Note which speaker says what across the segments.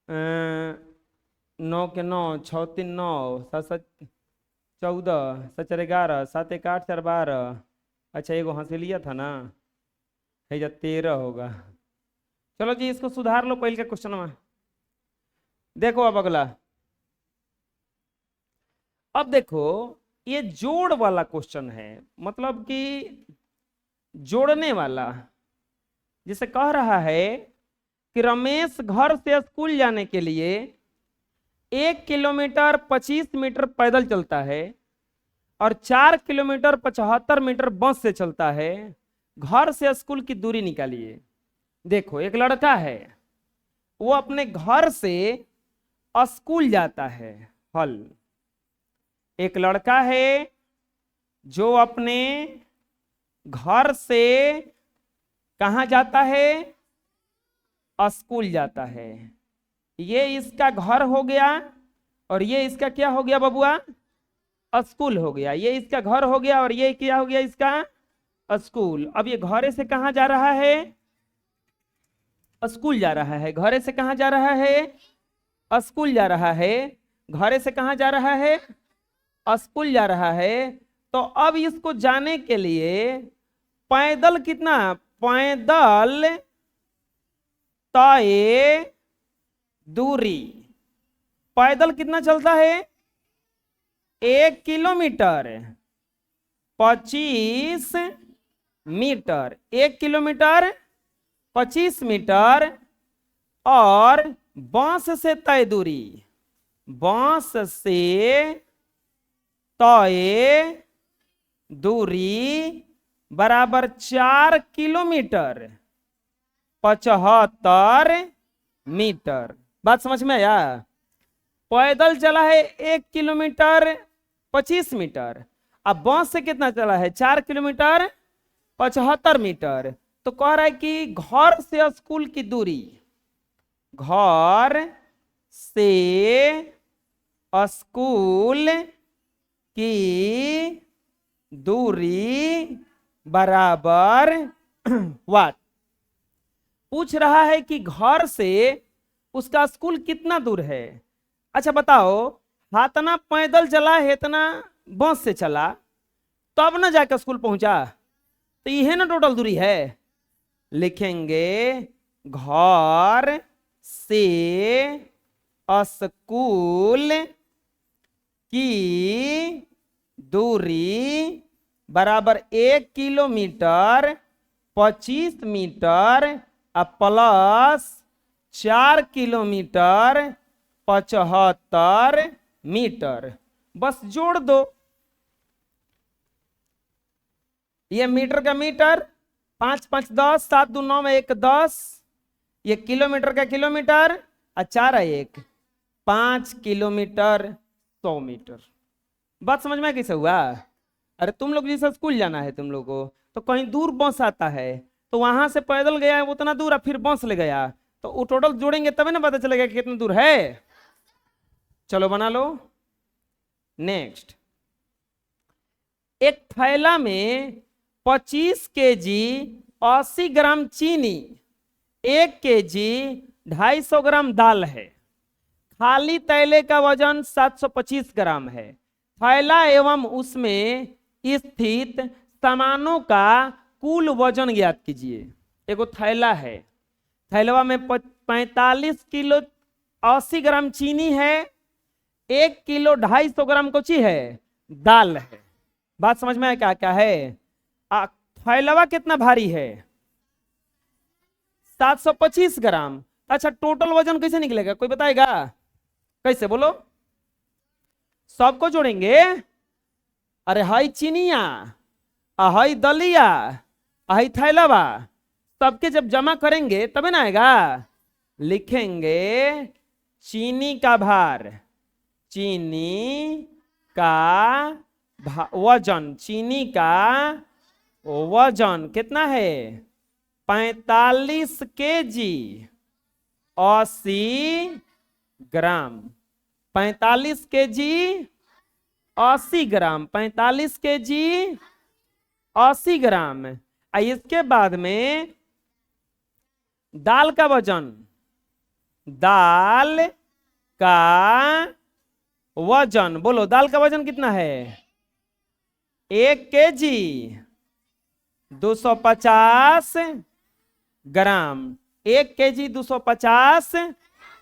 Speaker 1: 9 के 9, 6 3 9, 7 7 14, 7 4 11, 7 1 8 4 12। अच्छा एगो हंसी लिया था ना, है जा 13 होगा। चलो जी इसको सुधार लो पहले के क्वेश्चन में। देखो अब अगला, अब देखो ये जोड़ वाला क्वेश्चन है, मतलब कि जोड़ने वाला। जिसे कह रहा है कि रमेश घर से स्कूल जाने के लिए 1 किलोमीटर 25 मीटर पैदल चलता है और 4 किलोमीटर 75 मीटर बस से चलता है। घर से स्कूल की दूरी निकालिए। देखो एक लड़का है, वो अपने घर से स्कूल जाता है। हल, एक लड़का है जो अपने घर से कहाँ जाता है, स्कूल जाता है। ये इसका घर हो गया और ये इसका क्या हो गया बबुआ, स्कूल हो गया। ये इसका घर हो गया और ये क्या हो गया, इसका स्कूल। अब ये घरे से कहाँ जा रहा है, स्कूल जा रहा है। घरे से कहाँ जा रहा है, स्कूल जा रहा है। घरे से कहाँ जा रहा है, स्कूल जा रहा है। तो अब इसको जाने के लिए पैदल कितना, पैदल तय दूरी, पैदल कितना चलता है, 1 किलोमीटर 25 मीटर। 1 kilometre 25 metre. और बांस से तय दूरी, बांस से तय दूरी बराबर 4 किलोमीटर 75 मीटर। बात समझ में आया। पैदल चला है 1 किलोमीटर 25 मीटर, अब बस से कितना चला है, 4 किलोमीटर 75 मीटर। तो कह रहा है कि घर से स्कूल की दूरी, घर से स्कूल की दूरी बराबर वाट। पूछ रहा है कि घर से उसका स्कूल कितना दूर है। अच्छा बताओ, हाथना पैदल चला है, इतना बस से चला, तब ना जाकर स्कूल पहुंचा, तो यह ना टोटल दूरी है। लिखेंगे घर से स्कूल की दूरी बराबर 1 kilometre 25 metre plus 4 kilometre 75 metre. बस जोड़ दो, ये मीटर का मीटर, 5 5 10, 7 2 9 में 1 10, ये किलोमीटर का किलोमीटर, और 4 1 5 किलोमीटर 100 मीटर। बात समझ में कैसे हुआ। अरे तुम लोग जैसे स्कूल जाना है तुम लोग को, तो कहीं दूर बस आता है, तो वहां से पैदल गया है उतना दूर, और फिर बस ले गया, तो वो टोटल जोड़ेंगे तभी ना पता चलेगा कि कितना दूर है। चलो बना लो। नेक्स्ट, एक थैला में 25 केजी 80 ग्राम चीनी, 1 केजी 250 ग्राम दाल है। खाली तैले का वजन 725 ग्राम है। थैला एवं उसमें स्थित सामानों का कुल वजन ज्ञात कीजिए। एगो थैला है, थैलवा में 45 किलो 80 ग्राम चीनी है, 1 किलो 250 ग्राम कोची है, दाल है। बात समझ में आया क्या क्या है। थैलवा कितना भारी है, 725 ग्राम। अच्छा टोटल वजन कैसे निकलेगा, कोई बताएगा, कैसे बोलो। सबको जोड़ेंगे। अरे हाई चीनिया, हाई दलिया, हाई थैलावा, सबके जब जमा करेंगे तबे ना आएगा। लिखेंगे चीनी का भार, चीनी का वजन, चीनी का वजन कितना है, 45 केजी 80 ग्राम। 45 केजी 80 ग्राम, 45 केजी 80 ग्राम। इसके बाद में दाल का वजन, दाल का वजन, बोलो दाल का वजन कितना है? 1 kg 250 ग्राम। 1 kg 250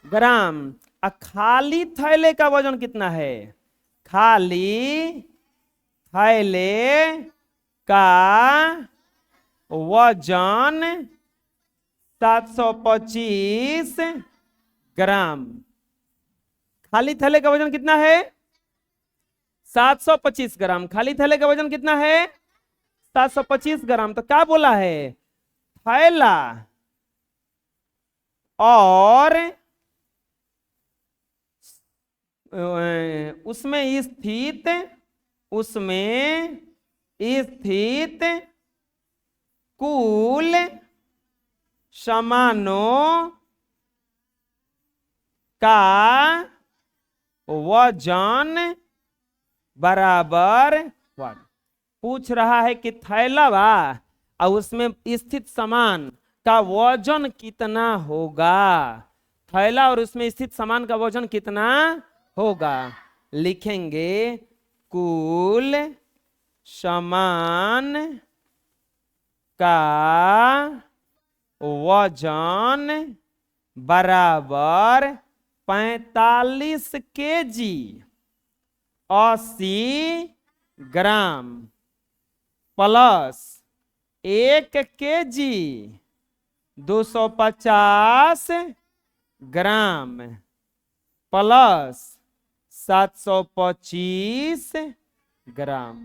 Speaker 1: ग्राम। खाली थैले का वजन कितना है? खाली थैले का वजन 725 ग्राम। खाली थैले का वजन कितना है? 725 ग्राम। खाली थैले का वजन कितना है? 725 ग्राम। तो क्या बोला है? थैला और उसमें स्थित कुल सामानों का वजन बराबर 1। पूछ रहा है कि थैला बा और उसमें स्थित सामान का वजन कितना होगा। थैला और उसमें स्थित सामान का वजन कितना होगा? लिखेंगे कुल सामान का वजन बराबर 45 kg 80 gram plus 1 kg 250 gram plus 725 ग्राम।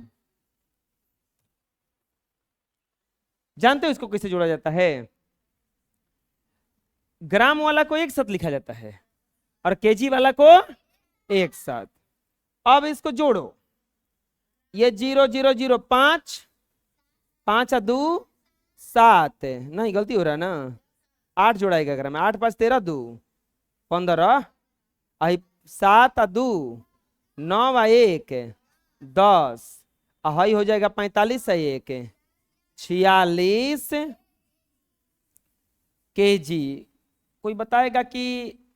Speaker 1: जानते हो इसको कैसे जोड़ा जाता है? ग्राम वाला को एक साथ लिखा जाता है और केजी वाला को एक साथ। अब इसको जोड़ो, ये 0 0 0 5 5 2 7, नहीं गलती हो रहा है ना, 8 जोड़ाएगा ग्राम में। 8 5 13 2 15, 7 2 9 1 10, अहाई हो जाएगा 45 1 46 kg। कोई बताएगा कि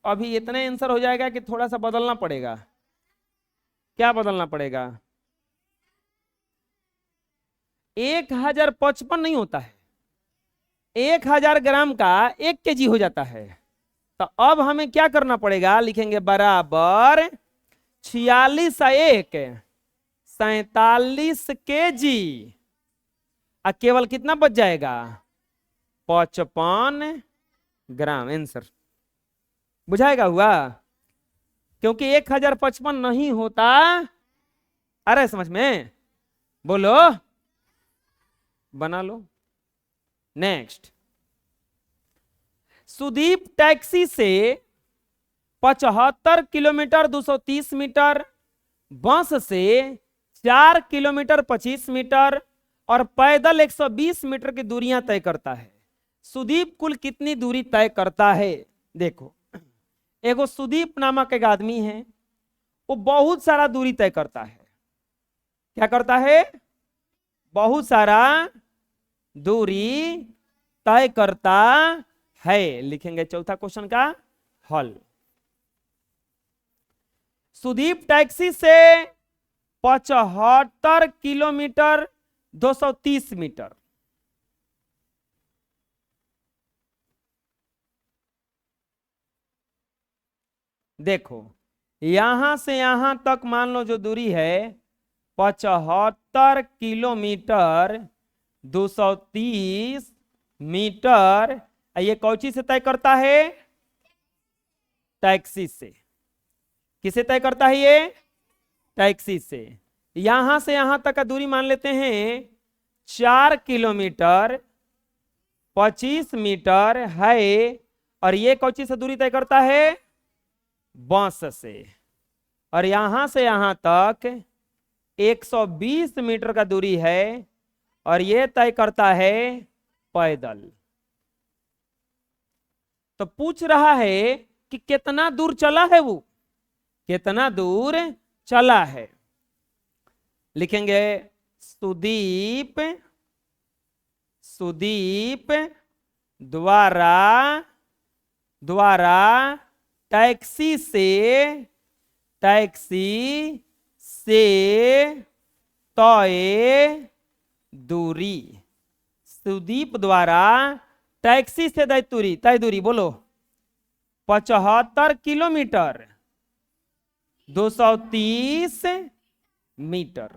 Speaker 1: अभी इतने आंसर हो जाएगा कि थोड़ा सा बदलना पड़ेगा? क्या बदलना पड़ेगा? 1055 नहीं होता है, 1000 ग्राम का 1 kg हो जाता है। तो अब हमें क्या करना पड़ेगा? लिखेंगे बराबर 46 1 47 kg। केवल कितना बच जाएगा? 55 ग्राम। आंसर बुझाएगा हुआ? क्योंकि 1055 नहीं होता। अरे समझ में? बोलो, बना लो। नेक्स्ट, सुदीप टैक्सी से 75 किलोमीटर 230 मीटर, बस से 4 किलोमीटर 25 मीटर और पैदल 120 मीटर की दूरियां तय करता है। सुदीप कुल कितनी दूरी तय करता है? देखो, एगो सुदीप नामक एक आदमी है, वो बहुत सारा दूरी तय करता है। क्या करता है? बहुत सारा दूरी तय करता है। लिखेंगे चौथा क्वेश्चन का हल। सुदीप टैक्सी से 75 किलोमीटर 230 मीटर, देखो यहां से यहां तक मान लो जो दूरी है 75 किलोमीटर 230 मीटर, ये कौची से तय करता है? टैक्सी से। किसे तय करता है ये? टैक्सी से। यहां से यहां तक का दूरी मान लेते हैं 4 किलोमीटर 25 मीटर है, और ये कौची से दूरी तय करता है? बस से। और यहां से यहां तक 120 मीटर का दूरी है, और ये तय करता है पैदल। तो पूछ रहा है कि कितना दूर चला है वो, कितना दूर चला है। लिखेंगे सुदीप द्वारा टैक्सी से तय दूरी। सुदीप द्वारा टैक्सी से तय दूरी बोलो 75 किलोमीटर 230 मीटर।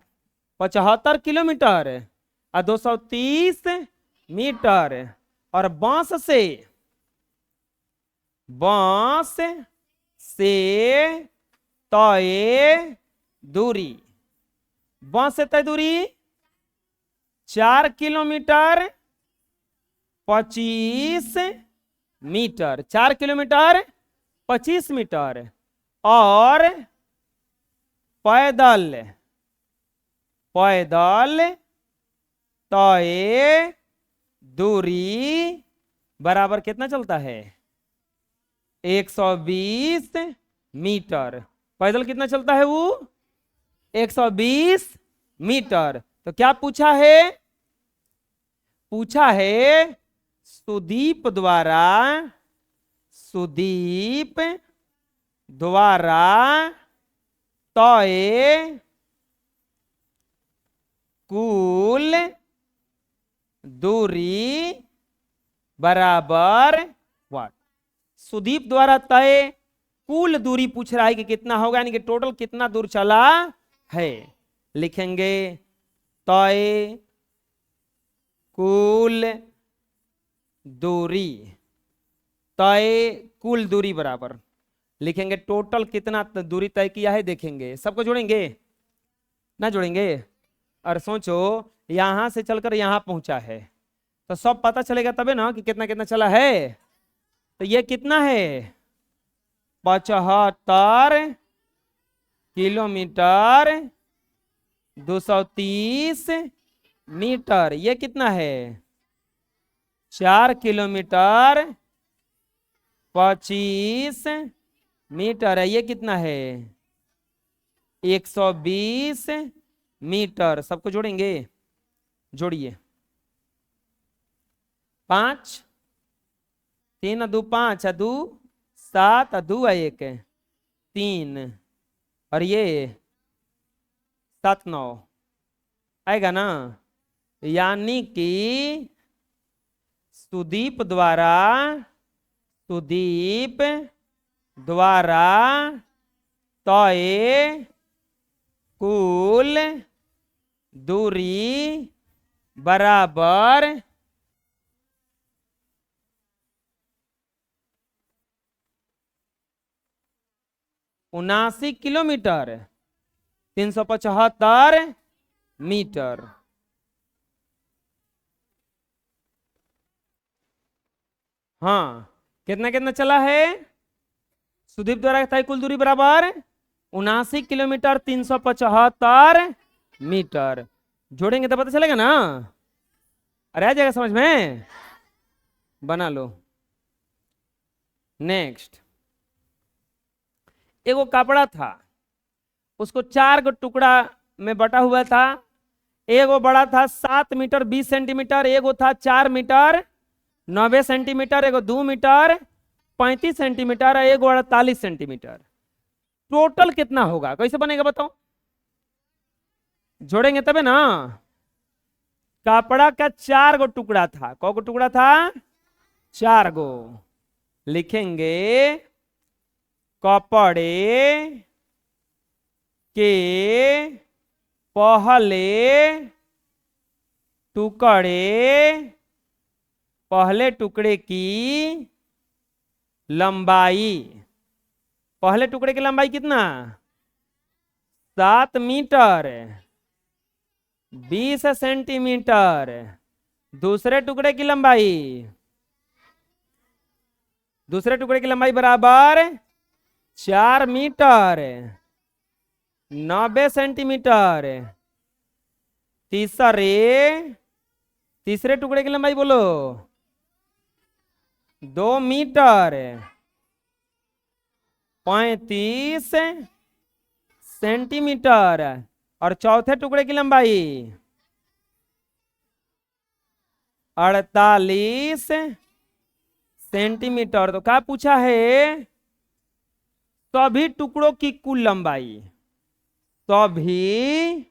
Speaker 1: 75 किलोमीटर और 230 मीटर। और बांस से तय दूरी, बांस से तय दूरी 4 किलोमीटर 25 मीटर। 4 kilometre 25 metre. और पैदल तय दूरी बराबर कितना चलता है 120 मीटर। पैदल कितना चलता है वो 120 मीटर। तो क्या पूछा है सुदीप द्वारा तय कुल दूरी बराबर व्हाट। सुदीप द्वारा तय कुल दूरी पूछ रहा है कि कितना होगा, यानी कि टोटल कितना दूर चला है। लिखेंगे तय कुल दूरी बराबर, लिखेंगे टोटल कितना दूरी तय किया है। देखेंगे सबको जोड़ेंगे ना जोड़ेंगे। और सोचो यहां से चलकर यहां पहुंचा है तो सब पता चलेगा तबे ना कि कितना कितना चला है। तो ये कितना है 75 किलोमीटर 230 मीटर। ये कितना है 4 किलोमीटर 25 मीटर है। ये कितना है 120 मीटर। सबको जोड़ेंगे, जोड़िए 5 3 2 5 2 7 2 1 3 और ये 7 9 आएगा ना। यानी कि सुदीप द्वारा तय कुल दूरी बराबर 79 किलोमीटर 375 मीटर। हाँ कितना कितना चला है सुदीप द्वारा तय कुल दूरी बराबर 79 किलोमीटर 375 मीटर। जोड़ेंगे तो पता चलेगा ना। अरे आ जाएगा समझ में, बना लो। नेक्स्ट, एगो कपड़ा था, उसको 4 गो टुकड़ा में बटा हुआ था। एगो बड़ा था 7 मीटर 20 सेंटीमीटर, एगो था 4 मीटर 90 सेंटीमीटर, एगो 2 मीटर 35 सेंटीमीटर, एगो 48 सेंटीमीटर। टोटल कितना होगा, कैसे बनेगा बताओ। जोड़ेंगे तबे ना। कपड़ा का 4 गो टुकड़ा था। कौ गो टुकड़ा था 4 गो। लिखेंगे कपड़े के पहले टुकड़े की लंबाई, पहले टुकड़े की लंबाई कितना 7 मीटर 20 सेंटीमीटर। दूसरे टुकड़े की लंबाई बराबर 4 मीटर 90 सेंटीमीटर। तीसरे टुकड़े की लंबाई बोलो 2 मीटर 35 सेंटीमीटर। और चौथे टुकड़े की लंबाई 48 सेंटीमीटर। तो क्या पूछा है सभी टुकड़ों की कुल लंबाई, सभी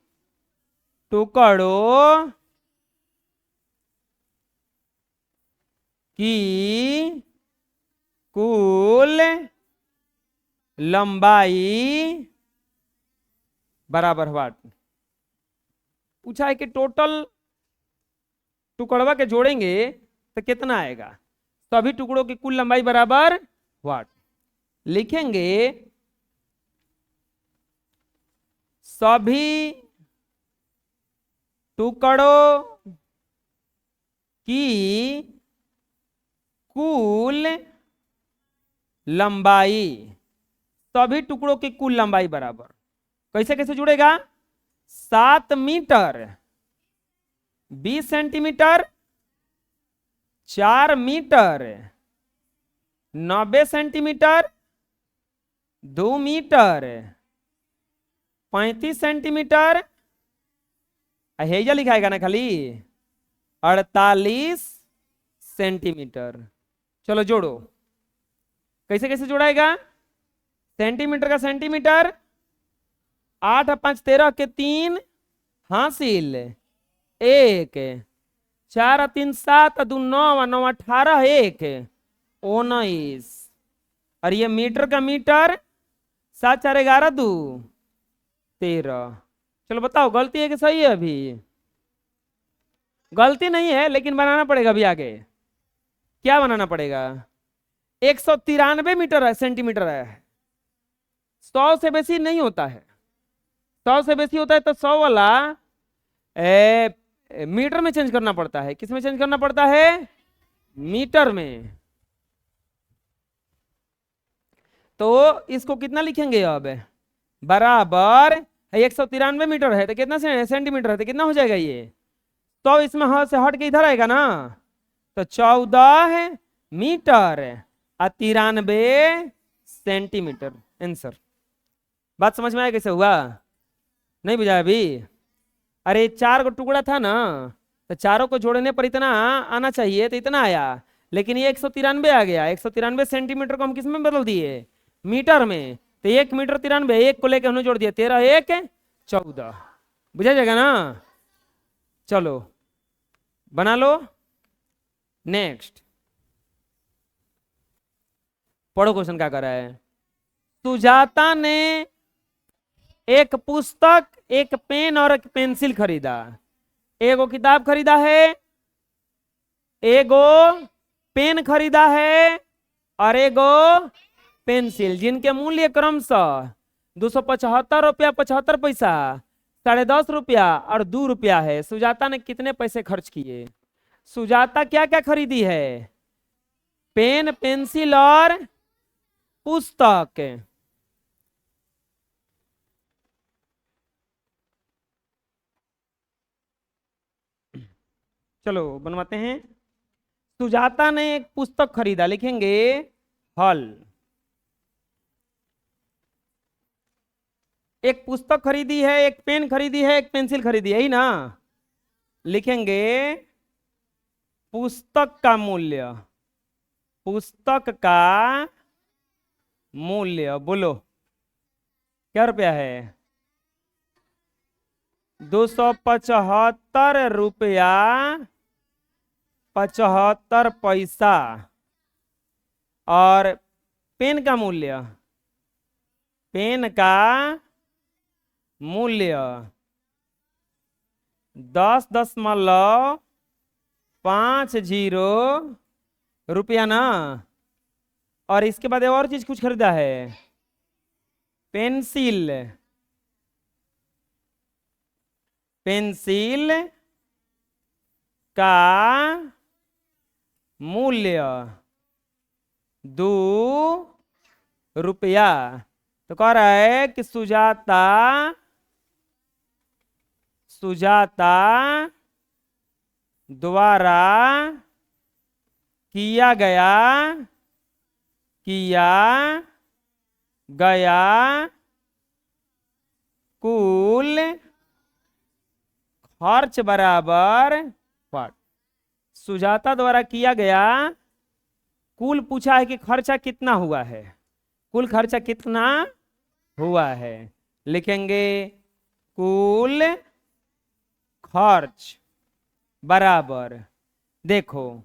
Speaker 1: टुकड़ों की कुल लंबाई बराबर व्हाट। पूछा है कि टोटल टुकड़वा के जोड़ेंगे तो कितना आएगा, सभी टुकड़ों की कुल लंबाई बराबर व्हाट। लिखेंगे सभी टुकड़ों की कुल लंबाई, सभी टुकड़ों की कुल लंबाई बराबर, कैसे कैसे जुड़ेगा, 7 metre 20 centimetre, 4 metre 90 centimetre, 2 metre 35 centimetre, हेजा लिखाएगा ना खाली 48 सेंटीमीटर। चलो जोड़ो, कैसे कैसे जोड़ाएगा, सेंटीमीटर का सेंटीमीटर, 8 और 5 13 के 3 हासिल 1, 4 और 3 7 और 2 9 और 9 18 1 19, और ये मीटर का मीटर, 7 4 11 2 13। चलो बताओ गलती है कि सही है, अभी गलती नहीं है लेकिन बनाना पड़ेगा अभी आगे। क्या बनाना पड़ेगा, 193 मीटर सेंटीमीटर है, 100 से बेसी नहीं होता है, 100 से बेसी होता है तो 100 वाला मीटर में चेंज करना पड़ता है। किस में चेंज करना पड़ता है, मीटर में। तो इसको कितना लिखेंगे अब, बराबर 193 मीटर है तो कितना सेंटीमीटर है तो कितना हो जाएगा ये, तो इसमें हाथ से हट के इधर आएगा ना, तो 14 मीटर और 93 सेंटीमीटर आंसर। बात समझ में आया कैसे हुआ, नहीं बुझा अभी। अरे 4 को टुकड़ा था ना, तो चारों को जोड़ने पर इतना आना चाहिए तो इतना आया, लेकिन ये 193 आ गया। 193 सेंटीमीटर को हम किस में बदल दिए, मीटर में, तो 1 मीटर 93, एक को लेकर हमने जोड़ दिया, 13 1 14, बुझा जाएगा ना। चलो बना लो, नेक्स्ट पढ़ो क्वेश्चन क्या कर रहा है। सुजाता ने एक पुस्तक, एक पेन और एक पेंसिल खरीदा। एगो किताब खरीदा है, एगो पेन खरीदा है और एगो पेंसिल, जिनके मूल्य क्रमशः 275 रुपया 75 पैसा, 10.5 रुपया और 2 रुपया है। सुजाता ने कितने पैसे खर्च किए। सुजाता क्या क्या खरीदी है, पेन पेंसिल और पुस्तक। चलो बनवाते हैं। सुजाता ने एक पुस्तक खरीदा, लिखेंगे हल। एक पुस्तक खरीदी है, एक पेन खरीदी है, एक पेंसिल खरीदी है, यही ना। लिखेंगे पुस्तक का मूल्य, पुस्तक का मूल्य बोलो क्या रुपया है, 275 रुपया 75 पैसा। और पेन का मूल्य, पेन का मूल्य 10.50 रुपया ना। और इसके बाद और चीज कुछ खरीदा है, पेंसिल, पेंसिल का मूल्य 2 रुपया। तो कह रहा है कि सुजाता द्वारा किया गया कुल खर्च बराबर व्हाट। सुजाता द्वारा किया गया कुल, पूछा है कि खर्चा कितना हुआ है, कुल खर्चा कितना हुआ है। लिखेंगे कुल खर्च बराबर, देखो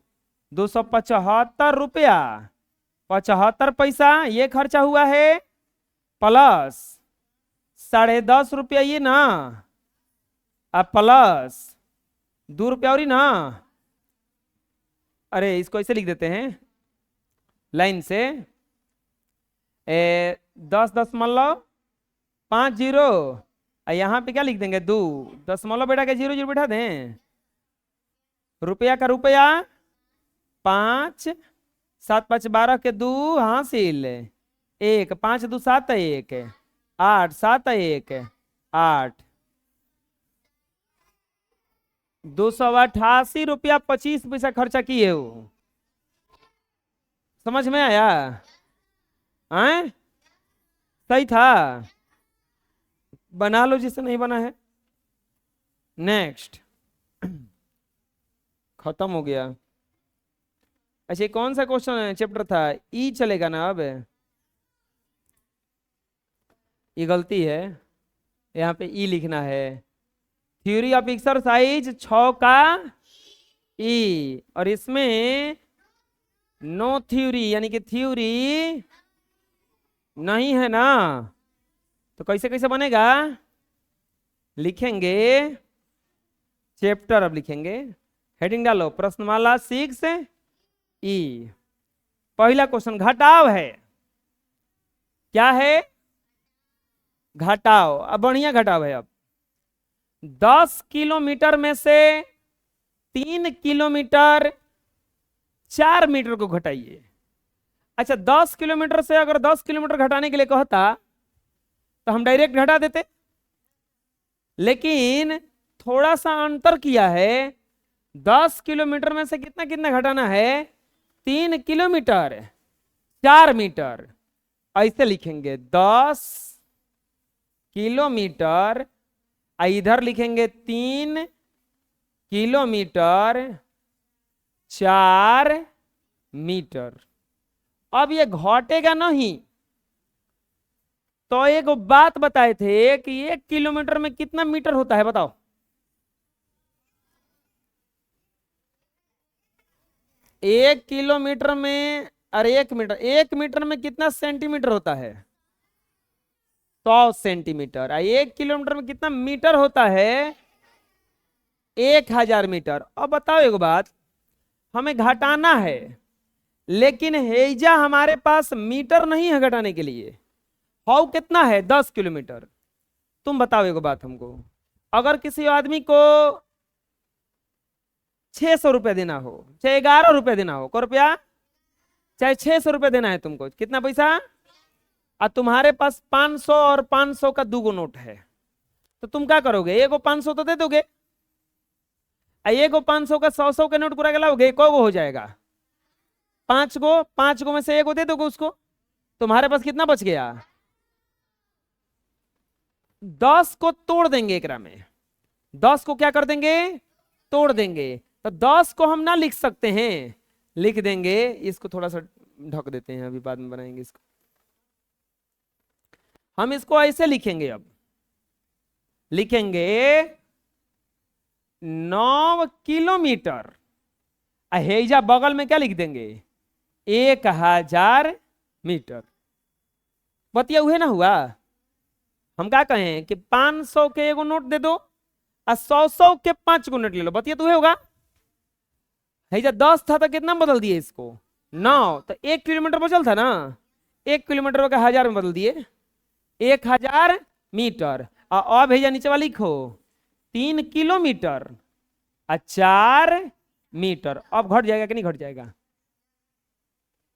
Speaker 1: 275 रुपया 75 पैसा ये खर्चा हुआ है, प्लस 10.5 रुपया ये ना, अब प्लस 2 रुपया और ही ना। अरे इसको ऐसे लिख देते हैं लाइन से, 10.50, यहाँ पे क्या लिख देंगे 2 दशमलव बैठा के 0 0 बैठा दें, रुपया का रुपया 5 7 5 12 के 2 हासिल 1 5 2 7 1 8 7 1 8 288 रुपया 25 पैसा खर्चा किए हो। समझ में आया? आए सही था? बना लो जिससे नहीं बना है। नेक्स्ट खत्म हो गया। अच्छा कौन सा क्वेश्चन चैप्टर था? ई चलेगा ना? अब ये गलती है, यहाँ पे ई लिखना है। थ्योरी ऑफ एक्सरसाइज 6 का ई, और इसमें नो थ्योरी यानी कि थ्योरी नहीं है ना, तो कैसे कैसे बनेगा? लिखेंगे चैप्टर, अब लिखेंगे हेडिंग डालो प्रश्नमाला 6 ई। पहला क्वेश्चन घटाव है। क्या है? घटाव। अब बढ़िया घटाव है। अब 10 किलोमीटर में से 3 किलोमीटर 4 मीटर को घटाइए। अच्छा 10 किलोमीटर से अगर 10 किलोमीटर घटाने के लिए कहता तो हम डायरेक्ट घटा देते, लेकिन थोड़ा सा अंतर किया है। 10 किलोमीटर में से कितना कितना घटाना है? 3 किलोमीटर 4 मीटर। ऐसे लिखेंगे 10 किलोमीटर, इधर लिखेंगे 3 किलोमीटर 4 मीटर। अब ये घटेगा नहीं, तो एक बात बताए थे कि 1 किलोमीटर में कितना मीटर होता है बताओ? 1 किलोमीटर में, अरे 1 मीटर में कितना सेंटीमीटर होता है? 100 सेंटीमीटर। 1 किलोमीटर में कितना मीटर होता है? 1000 मीटर। अब बताओ एक बात, हमें घटाना है, लेकिन हेजा हमारे पास मीटर नहीं है घटाने के लिए। हाउ कितना है? 10 किलोमीटर। तुम बताओ एक बात हमको, अगर किसी आदमी को 600 रुपया देना हो, चाहे 11 रुपया देना हो, को रुपया, चाहे 600 रुपया देना है तुमको, कितना पैसा, और तुम्हारे पास 500 और 500 का 2 नोट है, तो तुम क्या करोगे? एगो 500 तो दे दोगे, एगो 500 का 100 के नोट पूरा लाओगे, को हो जाएगा? 5 गो, 5 गो में से एगो दे दोगे उसको, तुम्हारे पास कितना बच गया? 10 को तोड़ देंगे एकरा में, 10 को क्या कर देंगे? तोड़ देंगे। तो 10 को हम ना लिख सकते हैं, लिख देंगे, इसको थोड़ा सा ढक देते हैं, अभी बाद में बनाएंगे इसको। हम इसको ऐसे लिखेंगे, अब लिखेंगे 9 किलोमीटर, हेजा बगल में क्या लिख देंगे? 1000 मीटर। बतिया हुए ना हुआ? हम क्या कहें कि 500 के एगो नोट दे दो और 100 के 5 गो नोट ले लो, बतिया तो हुए होगा। हेजा 10 था तो कितना बदल दिए इसको? 9, तो 1 किलोमीटर बचल था ना, 1 किलोमीटर का 1000 में बदल दिए, 1000 मीटर। और अब हेजा नीचे वाला लिखो 3 किलोमीटर 4 मीटर। अब घट जाएगा कि नहीं घट जाएगा?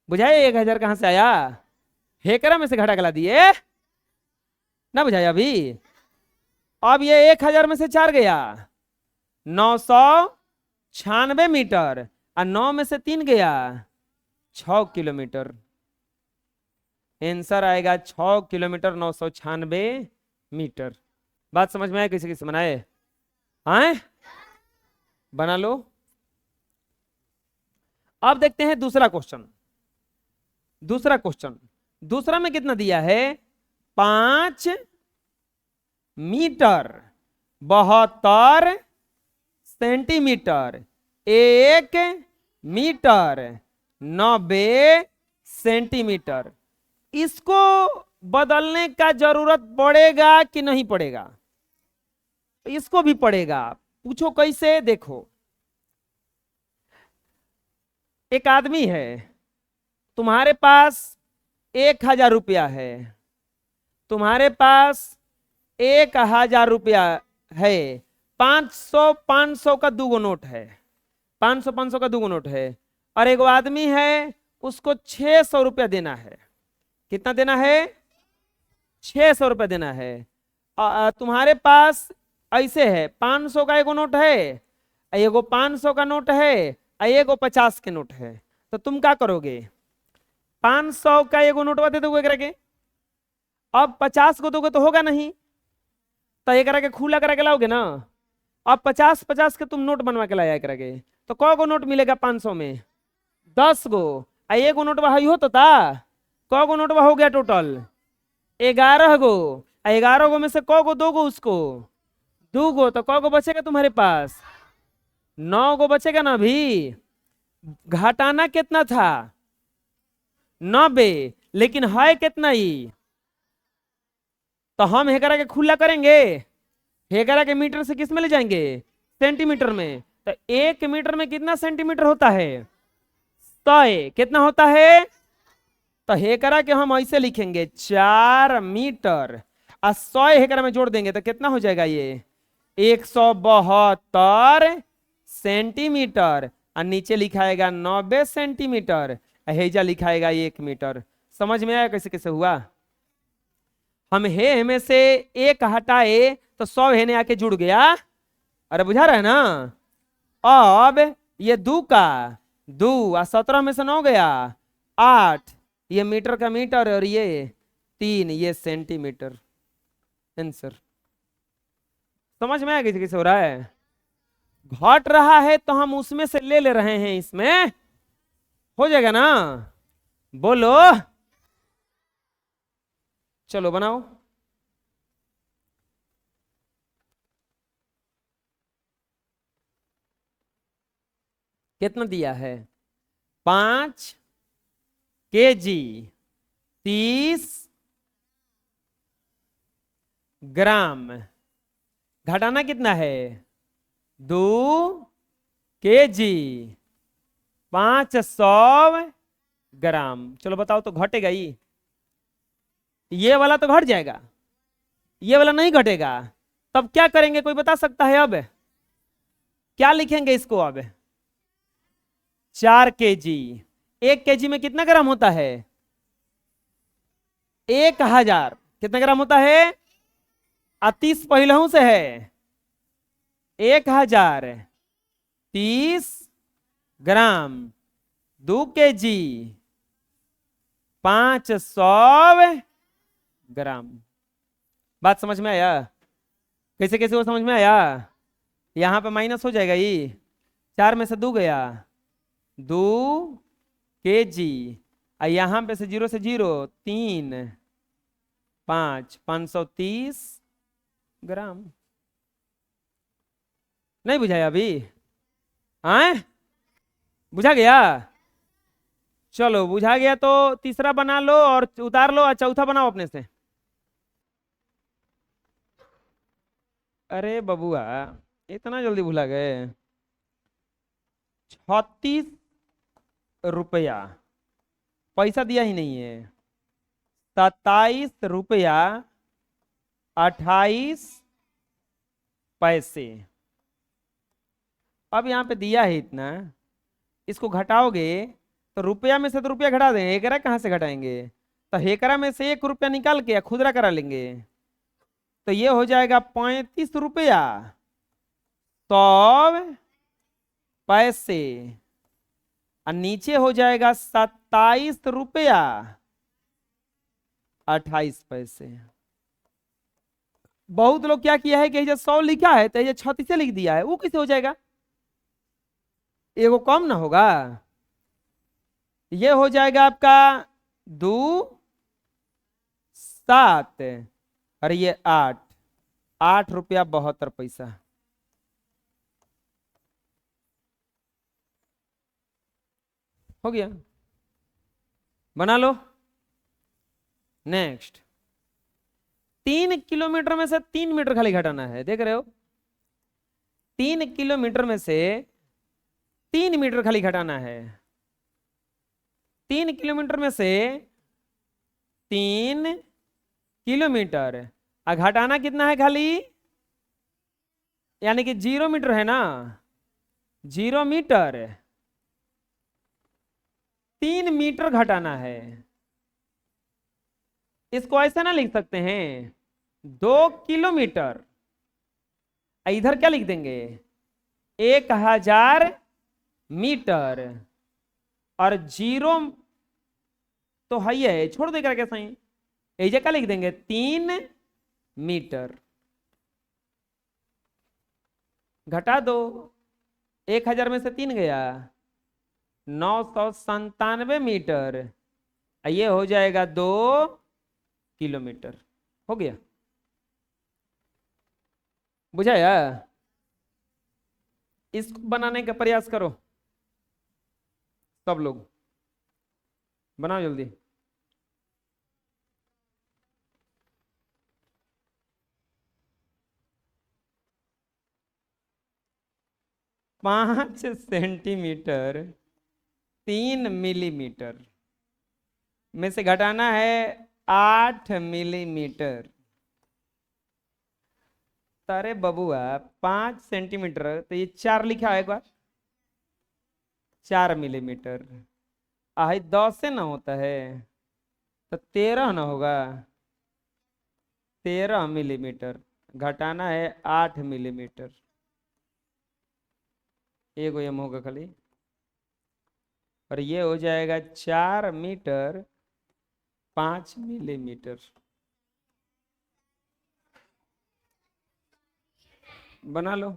Speaker 1: बुझाए 1000 कहां से आया? हेकरा में से घटा गला दिए ना, बुझाया अभी? अब ये 1000 में से 4 गया, 996 मीटर, और 9 में से 3 गया, 6 किलोमीटर। आंसर आएगा 6 किलोमीटर 996 मीटर। बात समझ में आए? किसी किसी बनाए? हाँ बना लो। अब देखते हैं दूसरा क्वेश्चन। दूसरा क्वेश्चन दूसरा में कितना दिया है 5 मीटर 72 सेंटीमीटर 1 मीटर 90 सेंटीमीटर। इसको बदलने का जरूरत पड़ेगा कि नहीं पड़ेगा? इसको भी पड़ेगा। पूछो कैसे? देखो, एक आदमी है, तुम्हारे पास 1000 रुपया है, तुम्हारे पास 1000 रुपया है, 500 का 2 नोट है, 500 का 2 नोट है, और एक आदमी है उसको 600 रुपया देना है। कितना देना है? 600 रुपया देना है। तुम्हारे पास ऐसे है 500 का 1 नोट है, एगो 500 का नोट है, एगो 50 के नोट है। तो तुम क्या करोगे? 500 का 1 नोटवा दे दोगे करके, अब 50 को दोगे तो होगा नहीं, तो ये करा के खुला करा के लाओगे ना। अब 50 के तुम नोट बनवा के लाया करोगे, तो कौ गो नोट मिलेगा 500 में? 10 गो। एगो नोटवा हई हो तो था, कौ गो नोटवा हो गया टोटल? 11 गो। 11 गो में से कौ गो दोगो उसको? 2 गो। तो कौ गो बचेगा तुम्हारे पास? 9 गो बचेगा ना। अभी घटाना कितना था? 90, लेकिन है कितना ही? तो हम हेकरा के खुला करेंगे, हेकरा के मीटर से किस में ले जाएंगे? सेंटीमीटर में। तो 1 मीटर में कितना सेंटीमीटर होता है? 100। कितना होता है? तो हेकरा के हम ऐसे लिखेंगे 4 मीटर और 100 हेकरा में जोड़ देंगे तो कितना हो जाएगा? ये 172 सेंटीमीटर, और नीचे लिखाएगा 90 सेंटीमीटर, हेजा लिखाएगा 1 मीटर। समझ में आया कैसे कैसे हुआ? हम हे में से 1 हटाए तो 100 हेने आके जुड़ गया। अरे बुझा रहा है ना? अब ये 2 का 2 और 17 में से 9 गया 8, ये मीटर का मीटर, और ये 3, ये सेंटीमीटर। आंसर समझ में आया कैसे कैसे हो रहा है? घट रहा है तो हम उसमें से ले रहे हैं, इसमें हो जाएगा ना? बोलो, चलो बनाओ। कितना दिया है? 5 केजी 30 ग्राम। घटाना कितना है? 2 केजी 500 ग्राम। चलो बताओ, तो घटेगा ही? ये वाला तो घट जाएगा, ये वाला नहीं घटेगा। तब क्या करेंगे, कोई बता सकता है? अब क्या लिखेंगे इसको? अब 4 केजी। 1 केजी में कितना ग्राम होता है? 1000। कितना ग्राम होता है? 30 पहिलहों से है 1000 30 ग्राम 2 केजी 500 ग्राम। बात समझ में आया? कैसे कैसे वो समझ में आया? यहां पे माइनस हो जाएगा, ये 4 में से 2 गया 2 केजी, और यहां पे से 0 से 0 3 5 530 ग्राम। नहीं बुझाया अभी? आए बुझा गया? चलो बुझा गया तो तीसरा बना लो और उतार लो, और चौथा बनाओ अपने से। अरे बबुआ, इतना जल्दी भुला गए? 36 रुपया पैसा दिया ही नहीं है। 27 रुपया 28 पैसे। अब यहाँ पे दिया है इतना, इसको घटाओगे तो रुपया में से तो रुपया घटा देंगे, हेकरा कहाँ से घटाएंगे? तो हेकरा में से 1 रुपया निकाल के खुदरा करा लेंगे, तो ये हो जाएगा 35 रुपया 100 पैसे, और नीचे हो जाएगा 27 रुपया 28 पैसे। बहुत लोग क्या किया है कि 100 लिखा है तो ये 36 लिख दिया है, वो कैसे हो जाएगा? एगो कम ना होगा? ये हो जाएगा आपका 2 7 और ये 8, 8 रुपया 72 पैसा। हो गया, बना लो। नेक्स्ट, 3 किलोमीटर में से 3 मीटर खाली घटाना है, देख रहे हो, 3 किलोमीटर में से 3 मीटर खाली घटाना है। 3 किलोमीटर में से 3 किलोमीटर, घटाना कितना है खाली, यानी कि 0 मीटर है ना, 0 मीटर, 3 मीटर घटाना है। इसको ऐसा ना लिख सकते हैं 2 किलोमीटर, इधर क्या लिख देंगे 1000 मीटर, और 0 तो है, छोड़ देगा कैसा ही, एजे क्या लिख देंगे 3 मीटर। घटा दो, 1000 में से 3 गया, 997 मीटर, ये हो जाएगा 2 किलोमीटर। हो गया, बुझाया। इसको बनाने का प्रयास करो सब लोग, बनाओ जल्दी। पांच सेंटीमीटर 3 मिलीमीटर में से घटाना है 8 मिलीमीटर। अरे बबुआ 5 सेंटीमीटर, तो ये 4 लिखा है एक बार, 4 मिलीमीटर। आई 10 से ना होता है तो 13 ना होगा, 13 मिलीमीटर घटाना है 8 मिलीमीटर। एक एम होगा खाली, और ये हो जाएगा 4 मीटर 5 मिलीमीटर। बना लो।